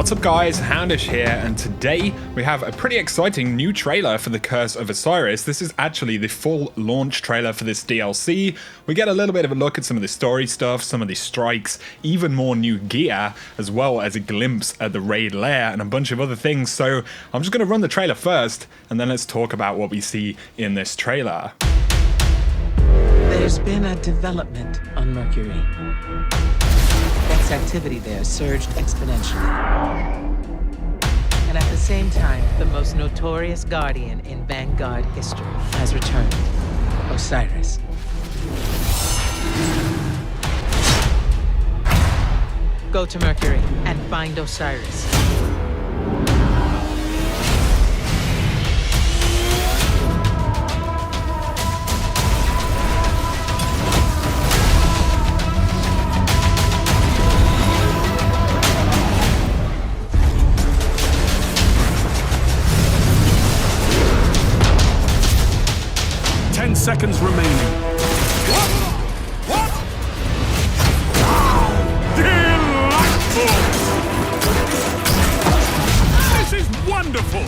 What's up guys, Houndish here, and today we have a pretty exciting new trailer for the Curse of Osiris. This is actually the full launch trailer for this DLC. We get a little bit of a look at some of the story stuff, some of the strikes, even more new gear, as well as a glimpse at the raid lair and a bunch of other things. So I'm just going to run the trailer first, and then let's talk about what we see in this trailer. There's been a development on Mercury. Vex activity there surged exponentially. And at the same time, the most notorious Guardian in Vanguard history has returned, Osiris. Go to Mercury and find Osiris. 10 seconds remaining. What? Delightful! This is wonderful!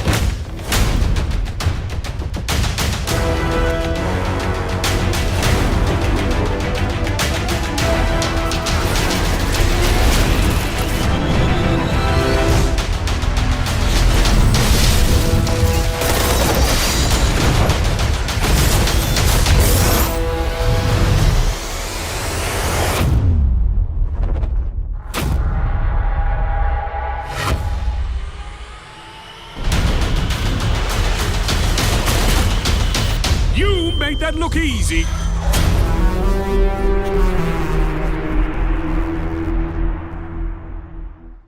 Made that look easy.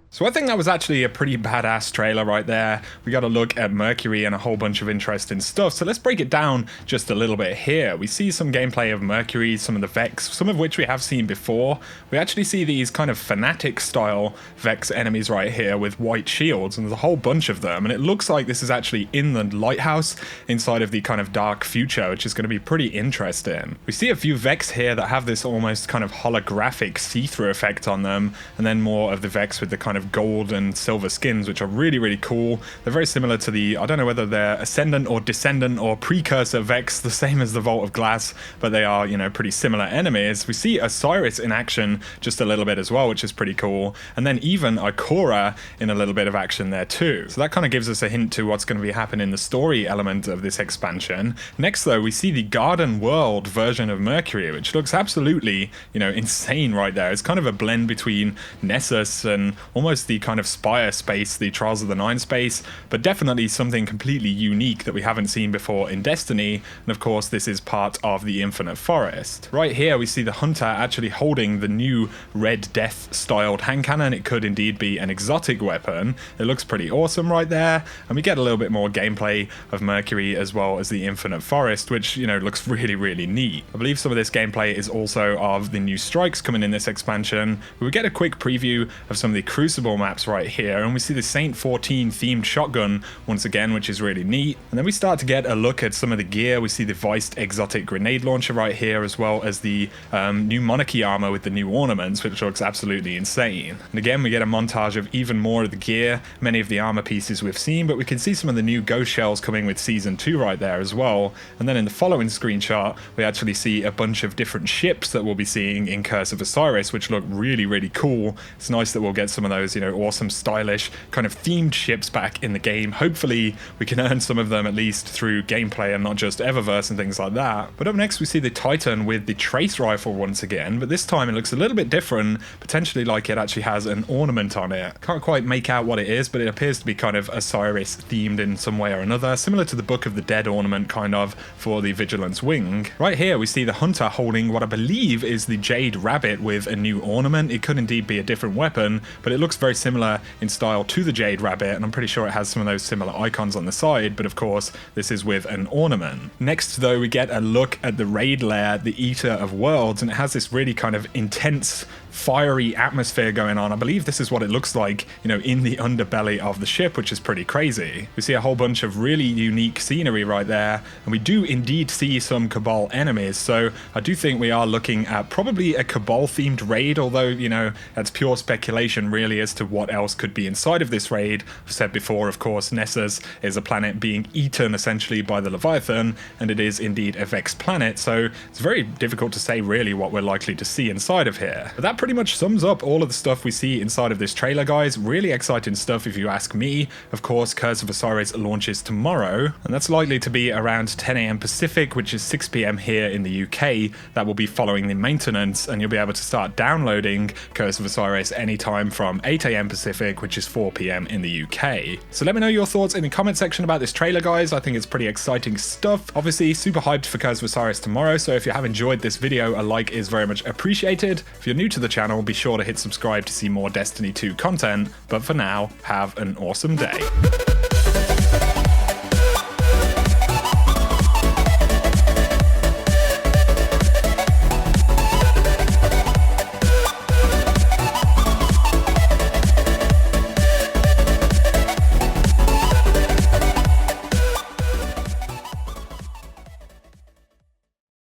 So I think that was actually a pretty badass trailer right there. We got a look at Mercury and a whole bunch of interesting stuff. So let's break it down just a little bit here. We see some gameplay of Mercury, some of the Vex, some of which we have seen before. We actually see these kind of fanatic style Vex enemies right here with white shields, and there's a whole bunch of them. And it looks like this is actually in the lighthouse inside of the kind of dark future, which is going to be pretty interesting. We see a few Vex here that have this almost kind of holographic see-through effect on them, and then more of the Vex with the kind of gold and silver skins, which are really, really cool. They're very similar to the, I don't know whether they're ascendant or descendant or precursor Vex, the same as the Vault of Glass, but they are, you know, pretty similar enemies. We see Osiris in action just a little bit as well, which is pretty cool. And then even Ikora in a little bit of action there too. So that kind of gives us a hint to what's going to be happening in the story element of this expansion. Next though, we see the Garden World version of Mercury, which looks absolutely, you know, insane right there. It's kind of a blend between Nessus and almost the kind of Spire space, the Trials of the Nine space, but definitely something completely unique that we haven't seen before in Destiny. And of course, this is part of the Infinite Forest. Right here, we see the Hunter actually holding the new Red Death styled hand cannon. It could indeed be an exotic weapon. It looks pretty awesome right there. And we get a little bit more gameplay of Mercury as well as the Infinite Forest, which, you know, looks really, really neat. I believe some of this gameplay is also of the new strikes coming in this expansion. We get a quick preview of some of the Crucible maps right here, and we see the Saint 14 themed shotgun once again, which is really neat. And then we start to get a look at some of the gear. We see the Viced exotic grenade launcher right here, as well as the new Monarchy armor with the new ornaments, which looks absolutely insane. And again, we get a montage of even more of the gear, many of the armor pieces we've seen, but we can see some of the new ghost shells coming with Season 2 right there as well. And then in the following screenshot, we actually see a bunch of different ships that we'll be seeing in Curse of Osiris, which look really, really cool. It's nice that we'll get some of those, you know, awesome, stylish, kind of themed ships back in the game. Hopefully we can earn some of them at least through gameplay and not just Eververse and things like that. But up next we see the Titan with the trace rifle once again, but this time it looks a little bit different, potentially like it actually has an ornament on it. Can't quite make out what it is, but it appears to be kind of Osiris themed in some way or another, similar to the Book of the Dead ornament kind of for the Vigilance Wing. Right here we see the Hunter holding what I believe is the Jade Rabbit with a new ornament. It could indeed be a different weapon, but it looks very similar in style to the Jade Rabbit, and I'm pretty sure it has some of those similar icons on the side, but of course this is with an ornament. Next though, we get a look at the raid lair, the Eater of Worlds, and it has this really kind of intense fiery atmosphere going on. I believe this is what it looks like, you know, in the underbelly of the ship, which is pretty crazy. We see a whole bunch of really unique scenery right there, and we do indeed see some Cabal enemies, so I do think we are looking at probably a Cabal themed raid, although, you know, that's pure speculation really as to what else could be inside of this raid. I've said before, of course, Nessus is a planet being eaten essentially by the Leviathan, and it is indeed a Vex planet, so it's very difficult to say really what we're likely to see inside of here. But that pretty much sums up all of the stuff we see inside of this trailer, guys. Really exciting stuff if you ask me. Of course, Curse of Osiris launches tomorrow, and that's likely to be around 10 AM Pacific, which is 6 PM here in the UK. That will be following the maintenance, and you'll be able to start downloading Curse of Osiris anytime from 8 AM Pacific, which is 4 PM in the UK. So let me know your thoughts in the comment section about this trailer, guys. I think it's pretty exciting stuff. Obviously, super hyped for Curse of Osiris tomorrow, so if you have enjoyed this video, a like is very much appreciated. If you're new to the channel, be sure to hit subscribe to see more Destiny 2 content, but for now, have an awesome day.